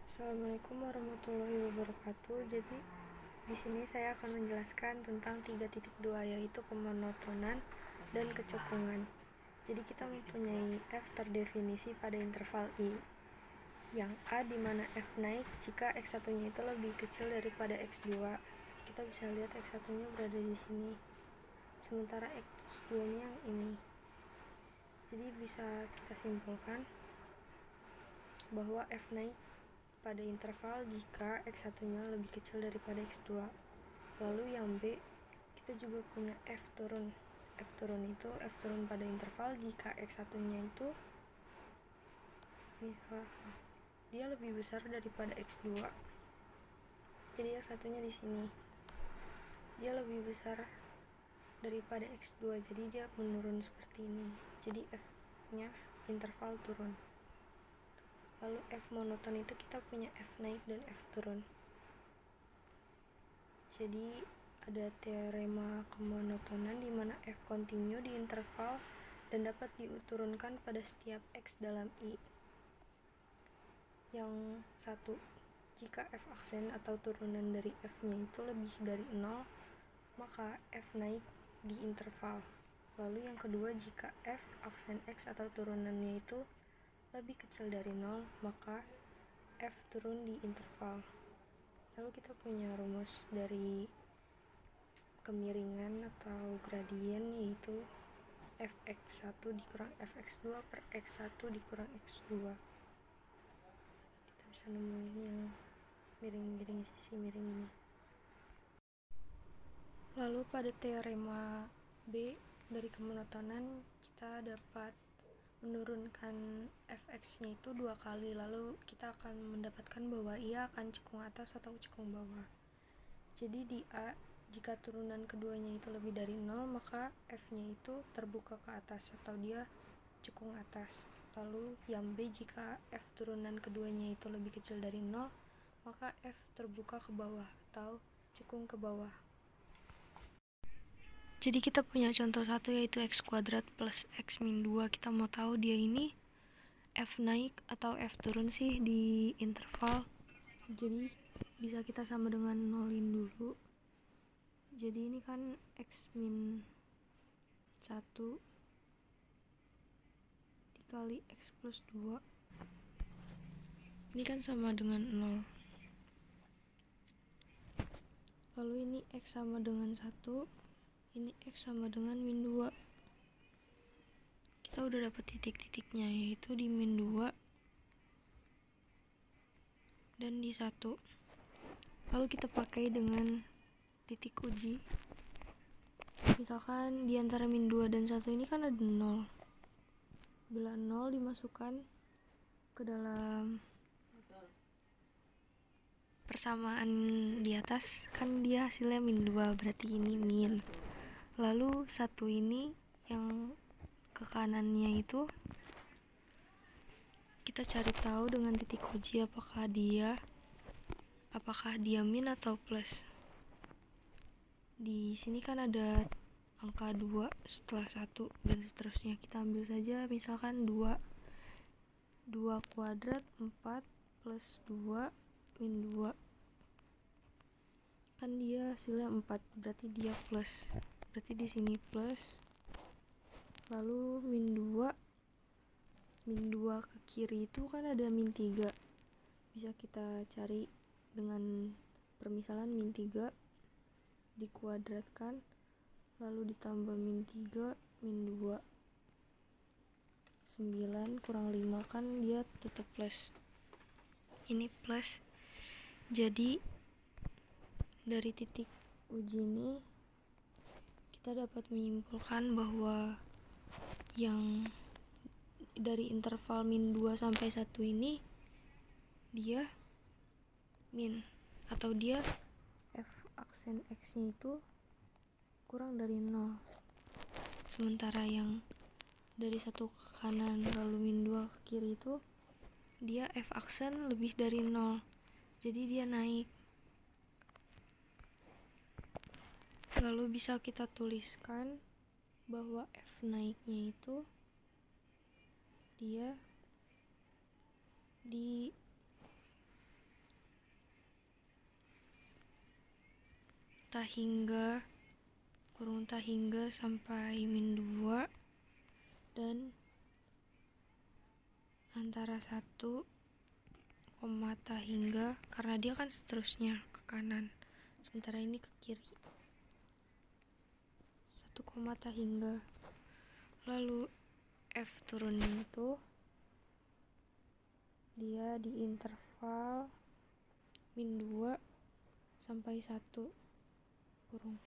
Assalamualaikum warahmatullahi wabarakatuh. Jadi di sini saya akan menjelaskan tentang 3.2, yaitu kemonotonan dan kecekungan. Jadi kita mempunyai f terdefinisi pada interval i, yang a di mana f naik jika x1-nya itu lebih kecil daripada x2. Kita bisa lihat x1-nya berada di sini, sementara x2-nya yang ini. Jadi bisa kita simpulkan bahwa f naik pada interval jika x1-nya lebih kecil daripada x2. Lalu yang B, kita juga punya f turun. F turun itu f turun pada interval jika x1-nya itu misal dia lebih besar daripada x2. Jadi x1-nya di sini. Dia lebih besar daripada x2, jadi dia menurun seperti ini. Jadi f-nya interval turun. Lalu f monoton itu kita punya f naik dan f turun. Jadi ada teorema kemonotonan di mana f kontinu di interval dan dapat diturunkan pada setiap x dalam i. Yang satu, jika f aksen atau turunan dari f-nya itu lebih dari 0, maka f naik di interval. Lalu yang kedua, jika f aksen x atau turunannya itu lebih kecil dari 0, maka f turun di interval. Lalu kita punya rumus dari kemiringan atau gradien, yaitu fx1 dikurang fx2 per x1 dikurang x2. Kita bisa nemuin yang miring-miring, sisi miring ini. Lalu pada teorema B dari kemonotonan, kita dapat menurunkan fx-nya itu 2 kali, lalu kita akan mendapatkan bahwa ia akan cekung atas atau cekung bawah. Jadi di A, jika turunan keduanya itu lebih dari 0, maka f-nya itu terbuka ke atas atau dia cekung atas. Lalu yang B, jika f turunan keduanya itu lebih kecil dari 0, maka f terbuka ke bawah atau cekung ke bawah. Jadi kita punya contoh satu, yaitu x kuadrat plus x min 2. Kita mau tahu dia ini f naik atau f turun sih di interval. Jadi bisa kita sama dengan nolin dulu. Jadi ini kan x min 1 dikali x plus 2. Ini kan sama dengan 0. Lalu ini x sama dengan 1. Ini x sama dengan min 2. Kita udah dapat titik-titiknya, yaitu di min 2 dan di 1. Lalu kita pakai dengan titik uji. Misalkan di antara min 2 dan 1 ini kan ada 0. Bila 0 dimasukkan ke dalam persamaan di atas, kan dia hasilnya min 2, berarti ini min. Lalu 1 ini yang ke kanannya itu kita cari tahu dengan titik uji apakah dia min atau plus. Di sini kan ada angka 2 setelah 1 dan seterusnya. Kita ambil saja misalkan 2 kuadrat 4 plus 2 min 2. Kan dia hasilnya 4, berarti dia plus. Berarti di sini plus. Lalu min 2 ke kiri itu kan ada min 3. Bisa kita cari dengan permisalan min 3 dikuadratkan lalu ditambah min 3 min 2. 9 kurang 5 kan dia tetap plus. Ini plus. Jadi dari titik uji ini kita dapat menyimpulkan bahwa yang dari interval min 2 sampai 1 ini dia min, atau dia f aksen x-nya itu kurang dari 0. Sementara yang dari 1 ke kanan lalu min 2 ke kiri itu dia f aksen lebih dari 0. Jadi dia naik. Lalu bisa kita tuliskan bahwa f naiknya itu dia di tahingga sampai min 2, dan antara 1, tahingga, karena dia kan seterusnya ke kanan, sementara ini ke kiri. 1, tahingga. Lalu F turunnya itu dia di interval min 2 sampai 1 kurung.